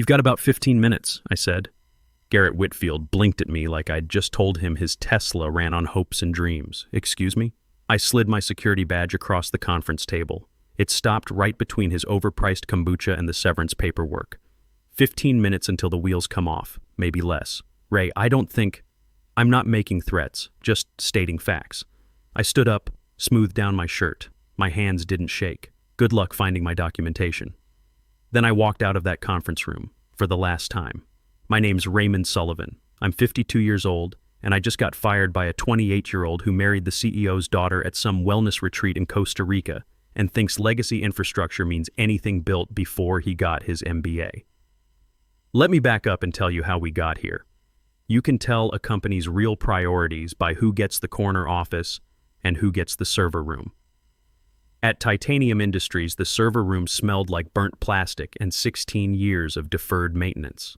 "You've got about 15 minutes, I said. Garrett Whitfield blinked at me like I'd just told him his Tesla ran on hopes and dreams. "Excuse me?" I slid my security badge across the conference table. It stopped right between his overpriced kombucha and the severance paperwork. 15 minutes until the wheels come off, maybe less. "Ray, I'm not making threats, just stating facts." I stood up, smoothed down my shirt. My hands didn't shake. Good luck finding my documentation. Then I walked out of that conference room, for the last time. My name's Raymond Sullivan. I'm 52 years old, and I just got fired by a 28-year-old who married the CEO's daughter at some wellness retreat in Costa Rica and thinks legacy infrastructure means anything built before he got his MBA. Let me back up and tell you how we got here. You can tell a company's real priorities by who gets the corner office and who gets the server room. At Titanium Industries, the server room smelled like burnt plastic and 16 years of deferred maintenance.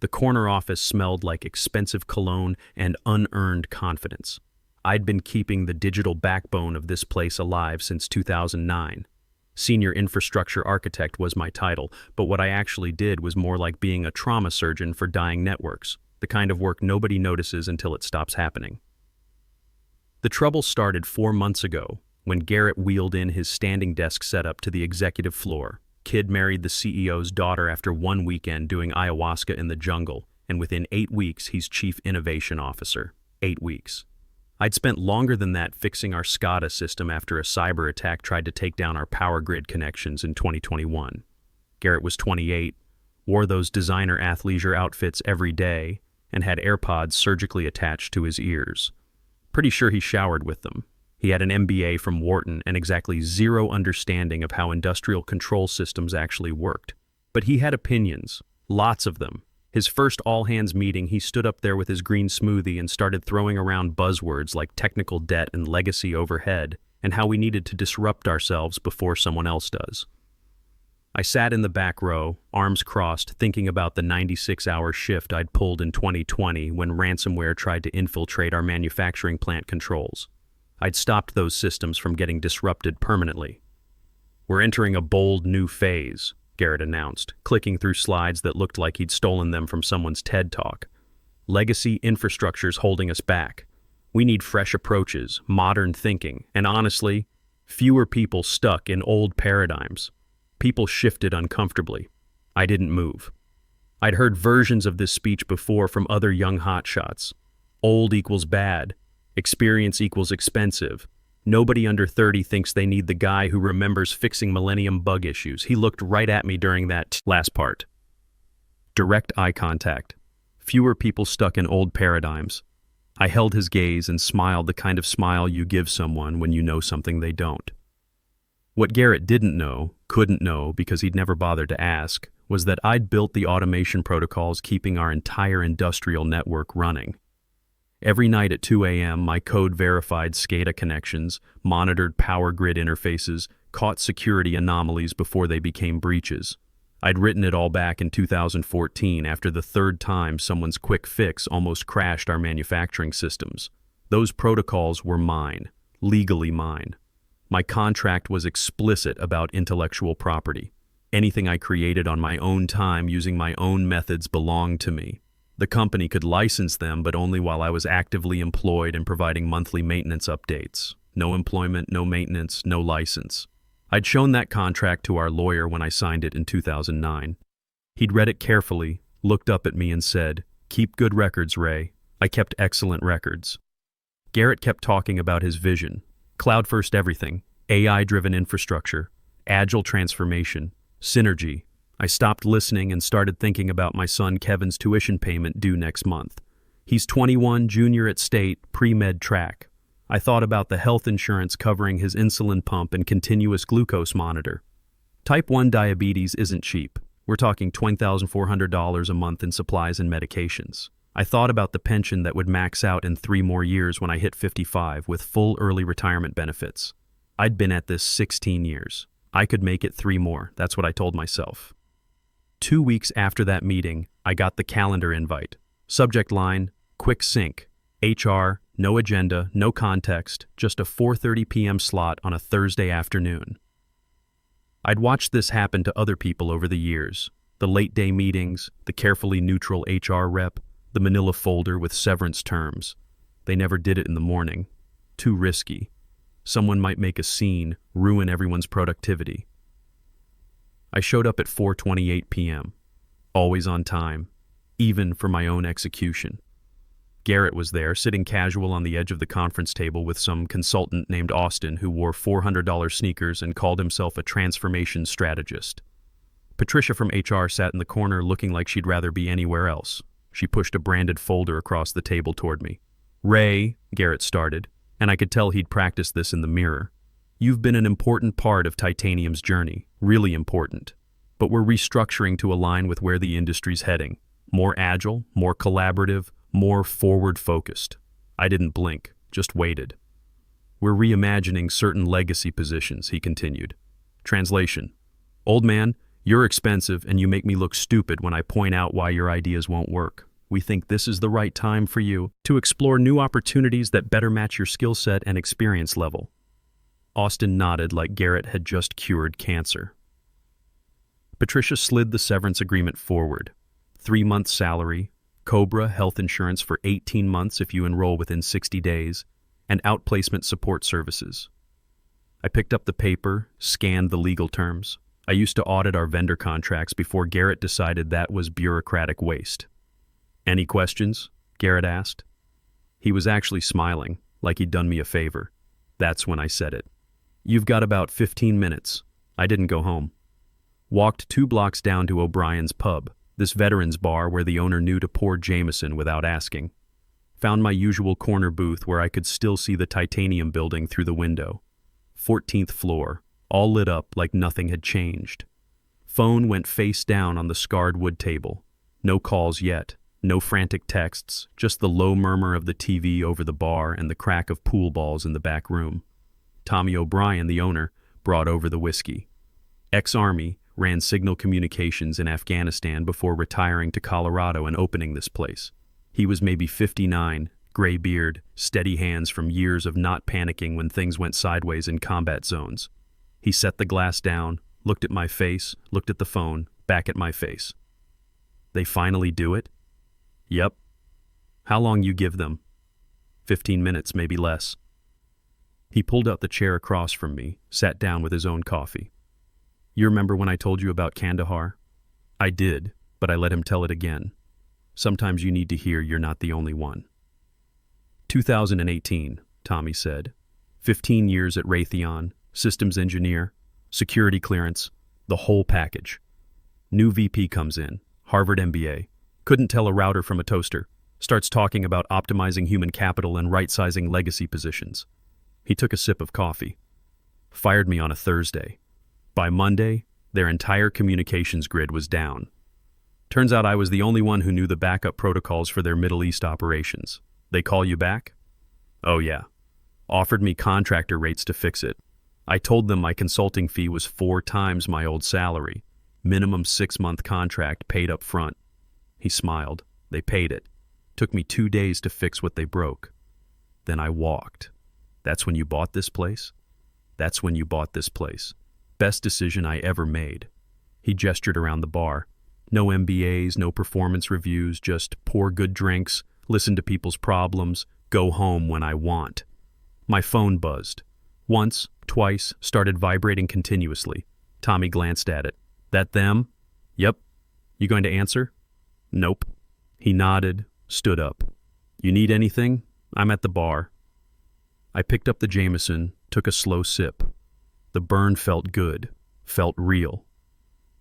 The corner office smelled like expensive cologne and unearned confidence. I'd been keeping the digital backbone of this place alive since 2009. Senior infrastructure architect was my title, but what I actually did was more like being a trauma surgeon for dying networks, the kind of work nobody notices until it stops happening. The trouble started 4 months ago when Garrett wheeled in his standing desk setup to the executive floor. Kid married the CEO's daughter after one weekend doing ayahuasca in the jungle, and within 8 weeks he's chief innovation officer. 8 weeks. I'd spent longer than that fixing our SCADA system after a cyber attack tried to take down our power grid connections in 2021. Garrett was 28, wore those designer athleisure outfits every day, and had AirPods surgically attached to his ears. Pretty sure he showered with them. He had an MBA from Wharton and exactly zero understanding of how industrial control systems actually worked. But he had opinions, lots of them. His first all-hands meeting, he stood up there with his green smoothie and started throwing around buzzwords like technical debt and legacy overhead, and how we needed to disrupt ourselves before someone else does. I sat in the back row, arms crossed, thinking about the 96-hour shift I'd pulled in 2020 when ransomware tried to infiltrate our manufacturing plant controls. I'd stopped those systems from getting disrupted permanently. "We're entering a bold new phase," Garrett announced, clicking through slides that looked like he'd stolen them from someone's TED Talk. "Legacy infrastructure's holding us back. We need fresh approaches, modern thinking, and honestly, fewer people stuck in old paradigms." People shifted uncomfortably. I didn't move. I'd heard versions of this speech before from other young hotshots. Old equals bad. Experience equals expensive. Nobody under 30 thinks they need the guy who remembers fixing millennium bug issues. He looked right at me during that last part. Direct eye contact. Fewer people stuck in old paradigms. I held his gaze and smiled, the kind of smile you give someone when you know something they don't. What Garrett didn't know, couldn't know because he'd never bothered to ask, was that I'd built the automation protocols keeping our entire industrial network running. Every night at 2 a.m., my code verified SCADA connections, monitored power grid interfaces, caught security anomalies before they became breaches. I'd written it all back in 2014 after the third time someone's quick fix almost crashed our manufacturing systems. Those protocols were mine, legally mine. My contract was explicit about intellectual property. Anything I created on my own time using my own methods belonged to me. The company could license them, but only while I was actively employed and providing monthly maintenance updates. No employment, no maintenance, no license. I'd shown that contract to our lawyer when I signed it in 2009. He'd read it carefully, looked up at me and said, "Keep good records, Ray." I kept excellent records. Garrett kept talking about his vision. Cloud-first everything, AI-driven infrastructure, agile transformation, synergy. I stopped listening and started thinking about my son Kevin's tuition payment due next month. He's 21, junior at state, pre-med track. I thought about the health insurance covering his insulin pump and continuous glucose monitor. Type 1 diabetes isn't cheap. We're talking $20,400 a month in supplies and medications. I thought about the pension that would max out in 3 more years when I hit 55 with full early retirement benefits. I'd been at this 16 years. I could make it 3 more, that's what I told myself. 2 weeks after that meeting, I got the calendar invite. Subject line, quick sync. HR, no agenda, no context, just a 4:30 p.m. slot on a Thursday afternoon. I'd watched this happen to other people over the years. The late-day meetings, the carefully neutral HR rep, the manila folder with severance terms. They never did it in the morning. Too risky. Someone might make a scene, ruin everyone's productivity. I showed up at 4:28 p.m., always on time, even for my own execution. Garrett was there, sitting casual on the edge of the conference table with some consultant named Austin who wore $400 sneakers and called himself a transformation strategist. Patricia from HR sat in the corner looking like she'd rather be anywhere else. She pushed a branded folder across the table toward me. "Ray," Garrett started, and I could tell he'd practiced this in the mirror. "You've been an important part of Titanium's journey, really important. But we're restructuring to align with where the industry's heading. More agile, more collaborative, more forward-focused." I didn't blink, just waited. "We're reimagining certain legacy positions," he continued. Translation: "Old man, you're expensive and you make me look stupid when I point out why your ideas won't work. We think this is the right time for you to explore new opportunities that better match your skill set and experience level." Austin nodded like Garrett had just cured cancer. Patricia slid the severance agreement forward. 3-month salary, COBRA health insurance for 18 months if you enroll within 60 days, and outplacement support services. I picked up the paper, scanned the legal terms. I used to audit our vendor contracts before Garrett decided that was bureaucratic waste. "Any questions?" Garrett asked. He was actually smiling, like he'd done me a favor. That's when I said it. "You've got about 15 minutes. I didn't go home. Walked 2 blocks down to O'Brien's Pub, this veterans bar where the owner knew to pour Jameson without asking. Found my usual corner booth where I could still see the Titanium building through the window. 14th floor, all lit up like nothing had changed. Phone went face down on the scarred wood table. No calls yet, no frantic texts, just the low murmur of the TV over the bar and the crack of pool balls in the back room. Tommy O'Brien, the owner, brought over the whiskey. Ex-Army, ran signal communications in Afghanistan before retiring to Colorado and opening this place. He was maybe 59, gray beard, steady hands from years of not panicking when things went sideways in combat zones. He set the glass down, looked at my face, looked at the phone, back at my face. "They finally do it?" "Yep." "How long you give them?" 15 minutes, maybe less." He pulled out the chair across from me, sat down with his own coffee. "You remember when I told you about Kandahar?" I did, but I let him tell it again. Sometimes you need to hear you're not the only one. 2018, Tommy said. 15 years at Raytheon, systems engineer, security clearance, the whole package. New VP comes in, Harvard MBA. Couldn't tell a router from a toaster. Starts talking about optimizing human capital and right-sizing legacy positions. He took a sip of coffee. Fired me on a Thursday. By Monday, their entire communications grid was down. Turns out I was the only one who knew the backup protocols for their Middle East operations. They call you back? Oh yeah. Offered me contractor rates to fix it. I told them my consulting fee was 4 times my old salary. Minimum 6-month contract paid up front. He smiled. They paid it. Took me 2 days to fix what they broke. Then I walked. That's when you bought this place? That's when you bought this place. Best decision I ever made. He gestured around the bar. No MBAs, no performance reviews, just pour good drinks, listen to people's problems, go home when I want. My phone buzzed. Once, twice, started vibrating continuously. Tommy glanced at it. That them? Yep. You going to answer? Nope. He nodded, stood up. You need anything? I'm at the bar. I picked up the Jameson, took a slow sip. The burn felt good, felt real.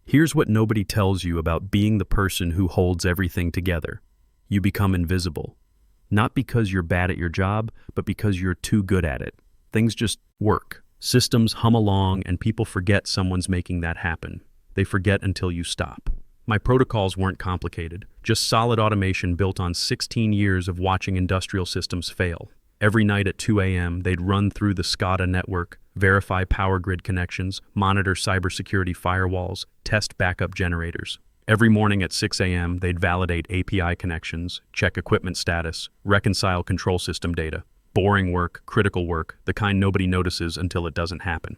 Here's what nobody tells you about being the person who holds everything together. You become invisible. Not because you're bad at your job, but because you're too good at it. Things just work. Systems hum along and people forget someone's making that happen. They forget until you stop. My protocols weren't complicated, just solid automation built on 16 years of watching industrial systems fail. Every night at 2 a.m., they'd run through the SCADA network, verify power grid connections, monitor cybersecurity firewalls, test backup generators. Every morning at 6 a.m., they'd validate API connections, check equipment status, reconcile control system data. Boring work, critical work, the kind nobody notices until it doesn't happen.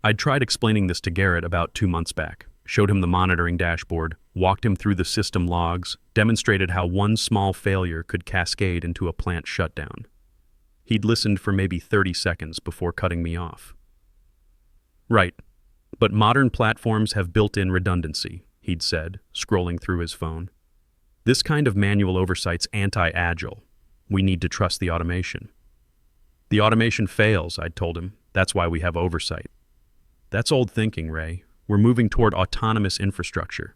I'd tried explaining this to Garrett about 2 months back. showed him the monitoring dashboard, walked him through the system logs, demonstrated how one small failure could cascade into a plant shutdown. He'd listened for maybe 30 seconds before cutting me off. Right, but modern platforms have built-in redundancy, he'd said, scrolling through his phone. This kind of manual oversight's anti-agile. We need to trust the automation. The automation fails, I'd told him. That's why we have oversight. That's old thinking, Ray. We're moving toward autonomous infrastructure.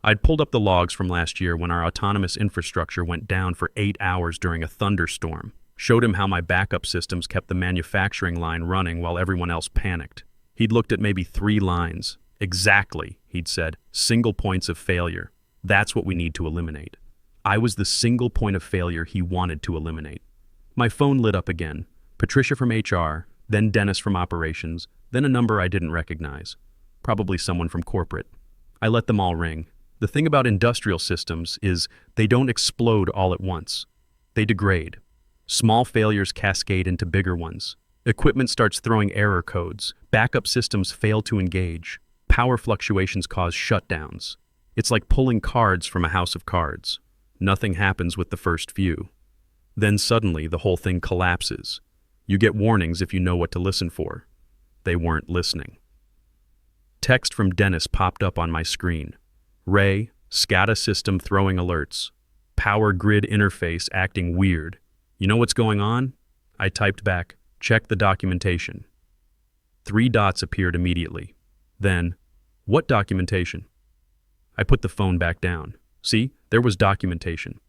I'd pulled up the logs from last year when our autonomous infrastructure went down for 8 hours during a thunderstorm. Showed him how my backup systems kept the manufacturing line running while everyone else panicked. He'd looked at maybe 3 lines. Exactly, he'd said. Single points of failure. That's what we need to eliminate. I was the single point of failure he wanted to eliminate. My phone lit up again. Patricia from HR, then Dennis from operations, then a number I didn't recognize. Probably someone from corporate. I let them all ring. The thing about industrial systems is they don't explode all at once. They degrade. Small failures cascade into bigger ones. Equipment starts throwing error codes. Backup systems fail to engage. Power fluctuations cause shutdowns. It's like pulling cards from a house of cards. Nothing happens with the first few. Then suddenly the whole thing collapses. You get warnings if you know what to listen for. They weren't listening. Text from Dennis popped up on my screen. Ray, SCADA system throwing alerts. Power grid interface acting weird. You know what's going on? I typed back, check the documentation. 3 dots appeared immediately. Then, what documentation? I put the phone back down. See, there was documentation.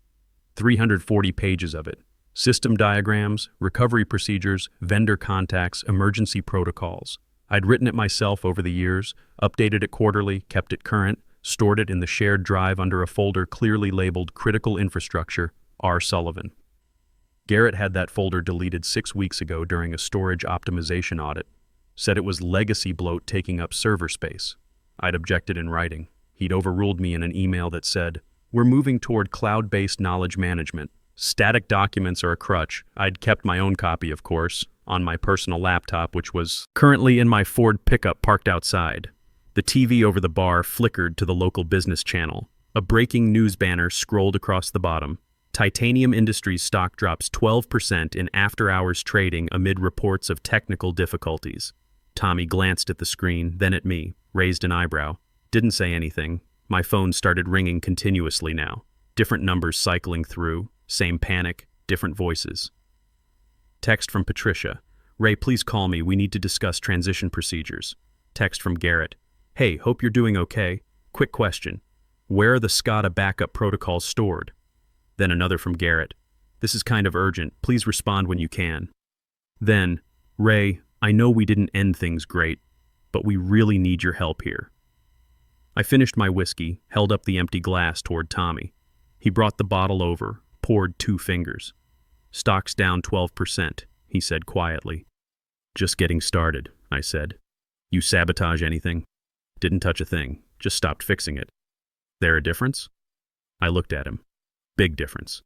340 pages of it. System diagrams, recovery procedures, vendor contacts, emergency protocols. I'd written it myself over the years, updated it quarterly, kept it current, stored it in the shared drive under a folder clearly labeled Critical Infrastructure, R. Sullivan. Garrett had that folder deleted 6 weeks ago during a storage optimization audit. Said it was legacy bloat taking up server space. I'd objected in writing. He'd overruled me in an email that said, "We're moving toward cloud-based knowledge management. Static documents are a crutch." I'd kept my own copy, of course, on my personal laptop, which was currently in my Ford pickup parked outside. The TV over the bar flickered to the local business channel. A breaking news banner scrolled across the bottom. Titanium Industries stock drops 12% in after-hours trading amid reports of technical difficulties. Tommy glanced at the screen, then at me, raised an eyebrow. Didn't say anything. My phone started ringing continuously now. Different numbers cycling through, same panic, different voices. Text from Patricia. Ray, please call me. We need to discuss transition procedures. Text from Garrett. Hey, hope you're doing okay. Quick question. Where are the SCADA backup protocols stored? Then another from Garrett. This is kind of urgent. Please respond when you can. Then, Ray, I know we didn't end things great, but we really need your help here. I finished my whiskey, held up the empty glass toward Tommy. He brought the bottle over, poured 2 fingers. Stock's down 12%, he said quietly. Just getting started, I said. You sabotage anything? Didn't touch a thing, just stopped fixing it. There a difference? I looked at him. Big difference.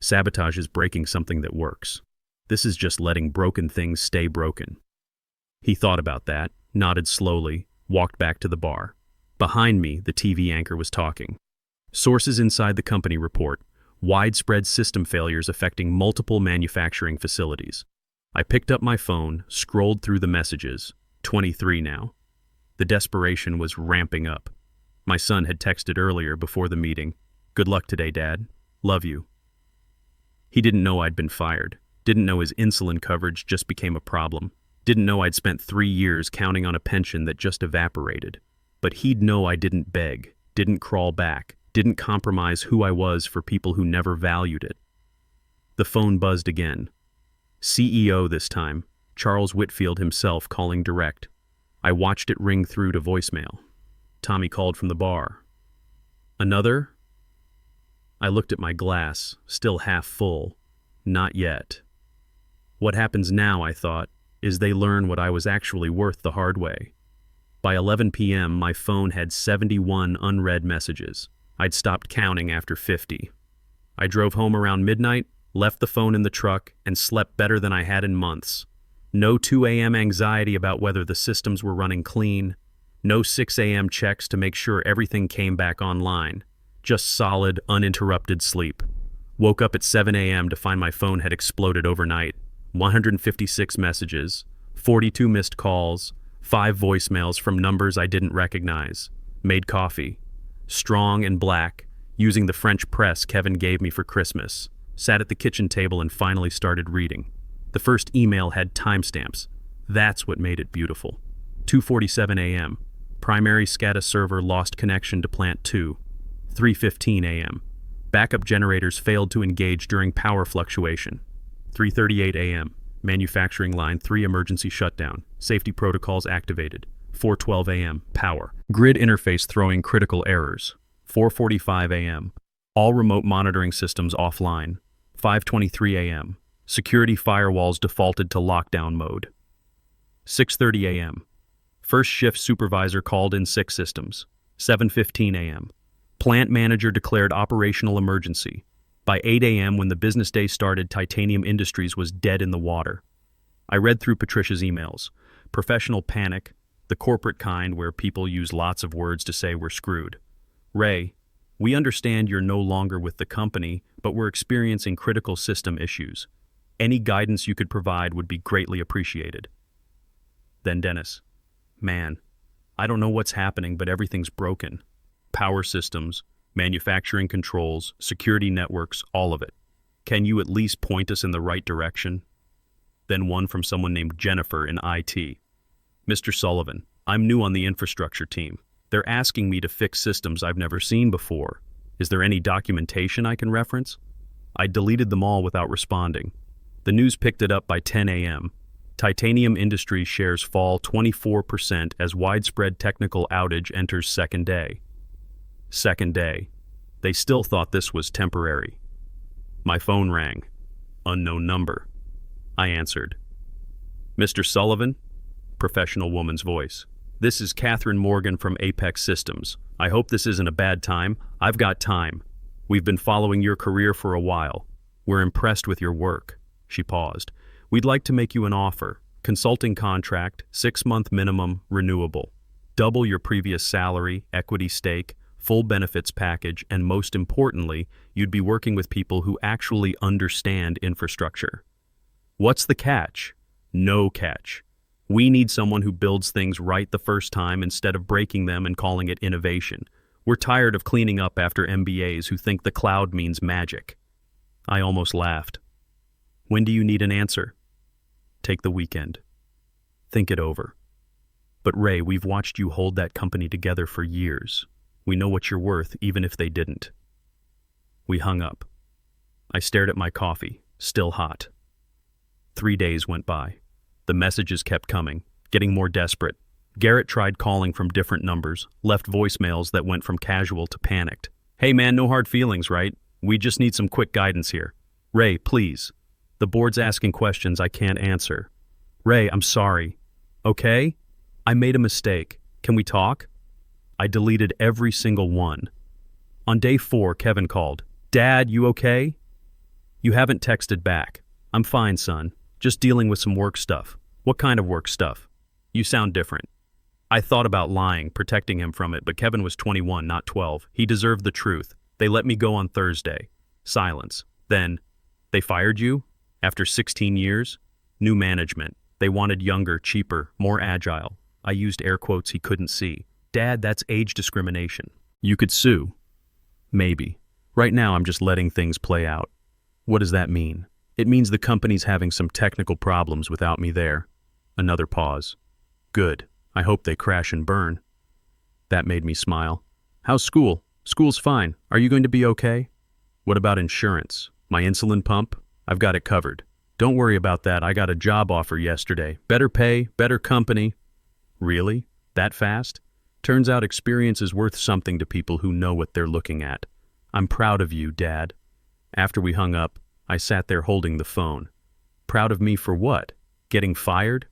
Sabotage is breaking something that works. This is just letting broken things stay broken. He thought about that, nodded slowly, walked back to the bar. Behind me, the TV anchor was talking. Sources inside the company report widespread system failures affecting multiple manufacturing facilities. I picked up my phone, scrolled through the messages. 23 now. The desperation was ramping up. My son had texted earlier before the meeting. Good luck today, Dad. Love you. He didn't know I'd been fired. Didn't know his insulin coverage just became a problem. Didn't know I'd spent 3 years counting on a pension that just evaporated. But he'd know I didn't beg, didn't crawl back, didn't compromise who I was for people who never valued it. The phone buzzed again. CEO this time, Charles Whitfield himself calling direct. I watched it ring through to voicemail. Tommy called from the bar. Another? I looked at my glass, still half full. Not yet. What happens now, I thought, is they learn what I was actually worth the hard way. By 11 p.m., my phone had 71 unread messages. I'd stopped counting after 50. I drove home around midnight, left the phone in the truck, and slept better than I had in months. No 2 a.m. anxiety about whether the systems were running clean. No 6 a.m. checks to make sure everything came back online. Just solid, uninterrupted sleep. Woke up at 7 a.m. to find my phone had exploded overnight. 156 messages, 42 missed calls, 5 voicemails from numbers I didn't recognize. Made coffee. Strong and black, using the French press Kevin gave me for Christmas. Sat at the kitchen table and finally started reading. The first email had timestamps. That's what made it beautiful. 2:47 a.m. Primary SCADA server lost connection to plant 2. 3:15 a.m. Backup generators failed to engage during power fluctuation. 3:38 a.m. Manufacturing line 3 emergency shutdown. Safety protocols activated. 4:12 a.m. Power. Grid interface throwing critical errors. 4:45 a.m. All remote monitoring systems offline. 5:23 a.m. Security firewalls defaulted to lockdown mode. 6:30 a.m. First shift supervisor called in 6 systems. 7:15 a.m. Plant manager declared operational emergency. By 8 a.m. when the business day started, Titanium Industries was dead in the water. I read through Patricia's emails. Professional panic, the corporate kind where people use lots of words to say we're screwed. Ray, we understand you're no longer with the company, but we're experiencing critical system issues. Any guidance you could provide would be greatly appreciated. Then Dennis, man, I don't know what's happening, but everything's broken. Power systems, manufacturing controls, security networks, all of it. Can you at least point us in the right direction? Then one from someone named Jennifer in IT. Mr. Sullivan, I'm new on the infrastructure team. They're asking me to fix systems I've never seen before. Is there any documentation I can reference? I deleted them all without responding. The news picked it up by 10 a.m. Titanium Industries shares fall 24% as widespread technical outage enters second day. Second day. They still thought this was temporary. My phone rang. Unknown number. I answered. Mr. Sullivan? Professional woman's voice. This is Catherine Morgan from Apex Systems. I hope this isn't a bad time. I've got time. We've been following your career for a while. We're impressed with your work. She paused. We'd like to make you an offer. Consulting contract, 6-month minimum, renewable. Double your previous salary, equity stake, full benefits package, and most importantly, you'd be working with people who actually understand infrastructure. What's the catch? No catch. We need someone who builds things right the first time instead of breaking them and calling it innovation. We're tired of cleaning up after MBAs who think the cloud means magic. I almost laughed. When do you need an answer? Take the weekend. Think it over. But Ray, we've watched you hold that company together for years. We know what you're worth, even if they didn't. We hung up. I stared at my coffee, still hot. 3 days went by. The messages kept coming, getting more desperate. Garrett tried calling from different numbers, left voicemails that went from casual to panicked. Hey man, no hard feelings, right? We just need some quick guidance here. Ray, please. The board's asking questions I can't answer. Ray, I'm sorry. Okay? I made a mistake. Can we talk? I deleted every single one. On day 4, Kevin called. Dad, you okay? You haven't texted back. I'm fine, son. Just dealing with some work stuff. What kind of work stuff? You sound different. I thought about lying, protecting him from it, but Kevin was 21, not 12. He deserved the truth. They let me go on Thursday. Silence. Then, they fired you? After 16 years? New management. They wanted younger, cheaper, more agile. I used air quotes he couldn't see. Dad, that's age discrimination. You could sue. Maybe. Right now I'm just letting things play out. What does that mean? It means the company's having some technical problems without me there. Another pause. Good. I hope they crash and burn. That made me smile. How's school? School's fine. Are you going to be okay? What about insurance? My insulin pump? I've got it covered. Don't worry about that. I got a job offer yesterday. Better pay, better company. Really? That fast? Turns out experience is worth something to people who know what they're looking at. I'm proud of you, Dad. After we hung up, I sat there holding the phone. Proud of me for what? Getting fired?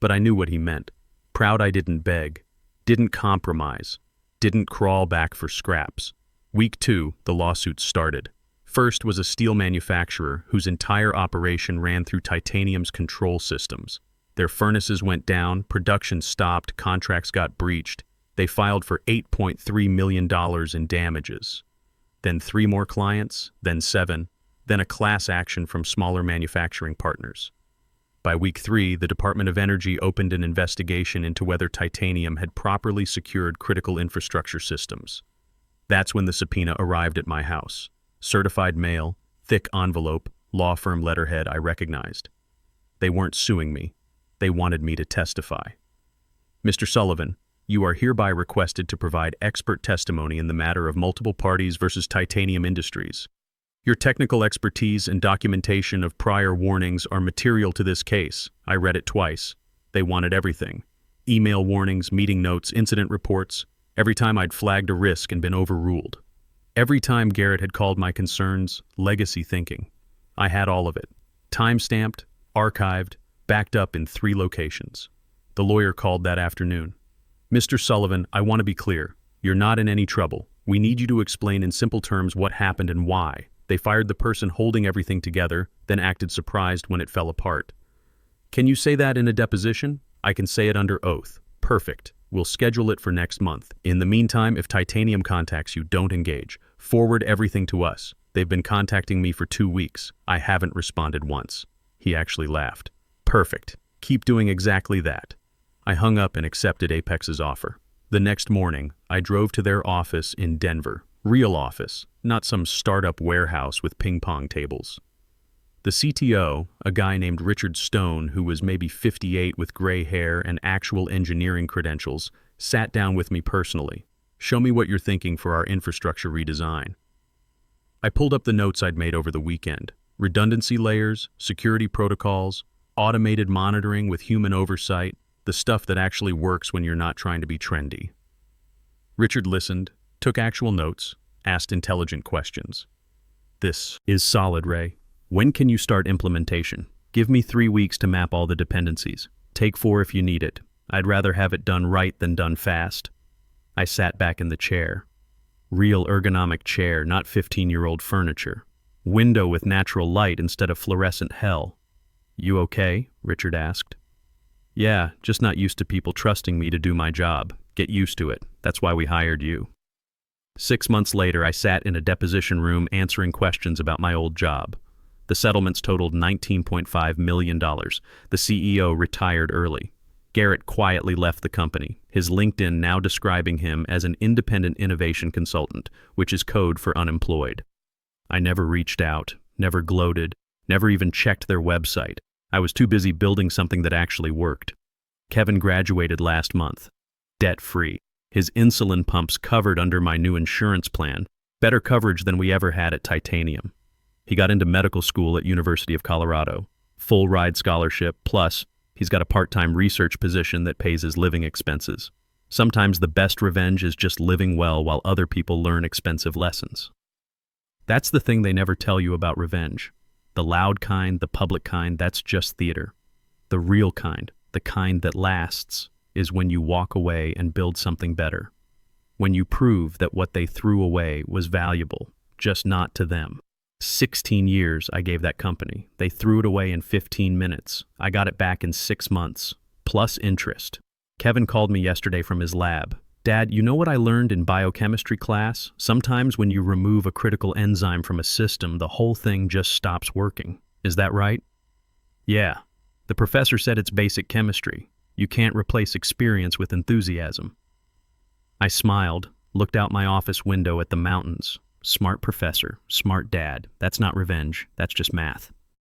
But I knew what he meant. Proud I didn't beg, didn't compromise, didn't crawl back for scraps. Week 2, the lawsuits started. First was a steel manufacturer whose entire operation ran through Titanium's control systems. Their furnaces went down, production stopped, contracts got breached. They filed for $8.3 million in damages. Then 3 more clients, then 7, then a class action from smaller manufacturing partners. By week 3, the Department of Energy opened an investigation into whether Titanium had properly secured critical infrastructure systems. That's when the subpoena arrived at my house. Certified mail, thick envelope, law firm letterhead I recognized. They weren't suing me. They wanted me to testify. Mr. Sullivan, you are hereby requested to provide expert testimony in the matter of multiple parties versus Titanium Industries. Your technical expertise and documentation of prior warnings are material to this case. I read it twice. They wanted everything. Email warnings, meeting notes, incident reports. Every time I'd flagged a risk and been overruled. Every time Garrett had called my concerns legacy thinking. I had all of it. Time-stamped, archived, backed up in 3 locations. The lawyer called that afternoon. Mr. Sullivan, I want to be clear. You're not in any trouble. We need you to explain in simple terms what happened and why. They fired the person holding everything together, then acted surprised when it fell apart. Can you say that in a deposition? I can say it under oath. Perfect. We'll schedule it for next month. In the meantime, if Titanium contacts you, don't engage. Forward everything to us. They've been contacting me for 2 weeks. I haven't responded once. He actually laughed. Perfect. Keep doing exactly that. I hung up and accepted Apex's offer. The next morning, I drove to their office in Denver. Real office, not some startup warehouse with ping-pong tables. The CTO, a guy named Richard Stone, who was maybe 58 with gray hair and actual engineering credentials, sat down with me personally. Show me what you're thinking for our infrastructure redesign. I pulled up the notes I'd made over the weekend. Redundancy layers, security protocols, automated monitoring with human oversight, the stuff that actually works when you're not trying to be trendy. Richard listened, took actual notes, asked intelligent questions. This is solid, Ray. When can you start implementation? Give me 3 weeks to map all the dependencies. Take 4 if you need it. I'd rather have it done right than done fast. I sat back in the chair. Real ergonomic chair, not 15-year-old furniture. Window with natural light instead of fluorescent hell. You okay? Richard asked. Yeah, just not used to people trusting me to do my job. Get used to it. That's why we hired you. 6 months later, I sat in a deposition room answering questions about my old job. The settlements totaled $19.5 million. The CEO retired early. Garrett quietly left the company, his LinkedIn now describing him as an independent innovation consultant, which is code for unemployed. I never reached out, never gloated, never even checked their website. I was too busy building something that actually worked. Kevin graduated last month, debt-free. His insulin pumps covered under my new insurance plan, better coverage than we ever had at Titanium. He got into medical school at University of Colorado, full ride scholarship, plus he's got a part-time research position that pays his living expenses. Sometimes the best revenge is just living well while other people learn expensive lessons. That's the thing they never tell you about revenge. The loud kind, the public kind, that's just theater. The real kind, the kind that lasts, is when you walk away and build something better. When you prove that what they threw away was valuable, just not to them. 16 years I gave that company. They threw it away in 15 minutes. I got it back in 6 months, plus interest. Kevin called me yesterday from his lab. Dad, you know what I learned in biochemistry class? Sometimes when you remove a critical enzyme from a system, the whole thing just stops working. Is that right? Yeah. The professor said it's basic chemistry. You can't replace experience with enthusiasm. I smiled, looked out my office window at the mountains. Smart professor, smart dad. That's not revenge, that's just math.